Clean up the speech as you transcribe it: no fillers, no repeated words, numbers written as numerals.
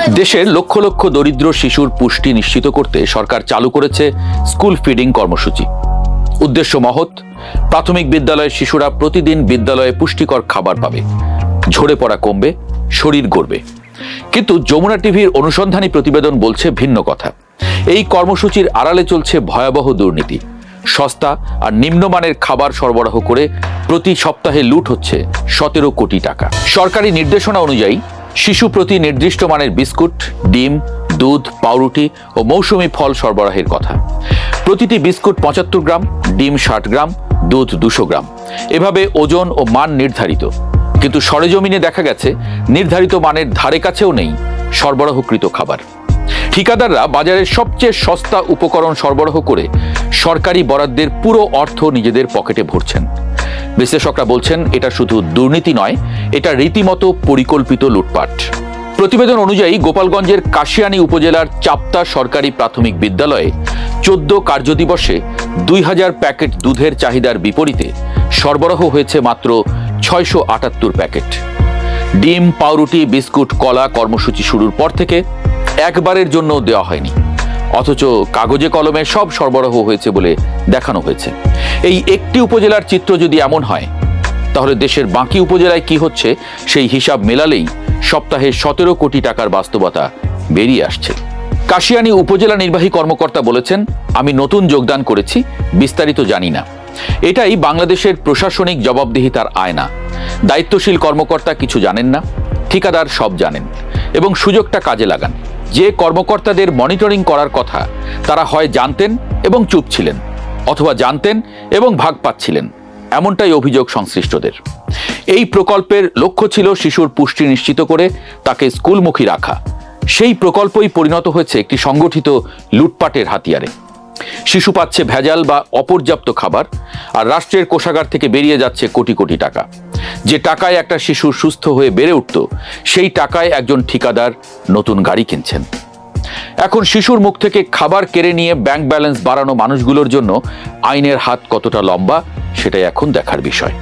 দেশের লক্ষ লক্ষ দরিদ্র শিশুর পুষ্টি নিশ্চিত করতে সরকার চালু করেছে স্কুল ফিডিং কর্মসূচি। উদ্দেশ্য মহৎ। প্রাথমিক বিদ্যালয়ের শিশুরা প্রতিদিন বিদ্যালয়ে পুষ্টিকর খাবার পাবে, ঝরে পড়া কমবে, শরীর গড়বে। কিন্তু যমুনা টিভির অনুসন্ধানী প্রতিবেদন বলছে ভিন্ন কথা। এই কর্মসূচির আড়ালে চলছে ভয়াবহ দুর্নীতি। সস্তা আর নিম্নমানের খাবার সরবরাহ করে প্রতি সপ্তাহে লুট হচ্ছে 17 কোটি টাকা। সরকারি নির্দেশনা অনুযায়ী শিশু প্রতি নির্দিষ্ট মানের বিস্কুট, ডিম, দুধ, পাউরুটি ও মৌসুমি ফল সরবরাহের কথা। প্রতিটি বিস্কুট 75 গ্রাম, ডিম 60 গ্রাম, দুধ 200 গ্রাম। এভাবে ওজন ও মান নির্ধারিত। কিন্তু সরেজমিনে দেখা গেছে নির্ধারিত মানের ধারে কাছেও নেই সরবরাহকৃত খাবার। ঠিকাদাররা বাজারের সবচেয়ে সস্তা উপকরণ সরবরাহ করে সরকারি বরাদ্দের পুরো অর্থ নিজেদের পকেটে ভরছেন। বিশ্লেষকরা বলছেন এটা শুধু দুর্নীতি নয়, এটা রীতিমতো পরিকল্পিত লুটপাট। প্রতিবেদন অনুযায়ী গোপালগঞ্জের কাশিয়ানী উপজেলার চাপ্তা সরকারি প্রাথমিক বিদ্যালয়ে 14 কার্যদিবসে 2000 প্যাকেট দুধের চাহিদার বিপরীতে সরবরাহ হয়েছে মাত্র 678 প্যাকেট। ডিম, পাউরুটি, বিস্কুট, কলা কর্মসূচি শুরুর পর থেকে একবারের জন্য দেওয়া হয়নি, অথচ কাগজে কলমে সব সরবরাহ হয়েছে বলে দেখানো হয়েছে। এই একটি উপজেলার চিত্র যদি এমন হয়, তাহলে দেশের বাকি উপজেলায় কি হচ্ছে সেই হিসাব মেলালেই সপ্তাহে 17 কোটি টাকার বাস্তবতা বেরিয়ে আসছে। কাশিয়ানী উপজেলা নির্বাহী কর্মকর্তা বলেছেন, আমি নতুন যোগদান করেছি, বিস্তারিত জানি না। এটাই বাংলাদেশের প্রশাসনিক জবাবদিহিতার আয়না। দায়িত্বশীল কর্মকর্তা কিছু জানেন না, ঠিকাদার সব জানেন এবং সুযোগটা কাজে লাগান। যে কর্মকর্তাদের মনিটরিং করার কথা তারা হয় জানতেন এবং চুপ ছিলেন, অথবা জানতেন এবং ভাগ পাচ্ছিলেন। এমনটাই অভিযোগ সংশ্লিষ্টদের। এই প্রকল্পের লক্ষ্য ছিল শিশুর পুষ্টি নিশ্চিত করে তাকে স্কুলমুখী রাখা। সেই প্রকল্পই পরিণত হয়েছে একটি সংগঠিত লুটপাটের হাতিয়ারে। শিশু পাচ্ছে ভেজাল বা অপর্যাপ্ত খাবার, আর রাষ্ট্রের কোষাগার থেকে বেরিয়ে যাচ্ছে কোটি কোটি টাকা। যে টাকায় একটা শিশু সুস্থ হয়ে বেড়ে উঠত, সেই টাকায় একজন ঠিকাদার নতুন গাড়ি কিনছেন। এখন শিশুর মুখ থেকে খাবার কেড়ে নিয়ে ব্যাংক ব্যালেন্স বাড়ানো মানুষগুলোর জন্য আইনের হাত কতটা লম্বা, সেটাই এখন দেখার বিষয়।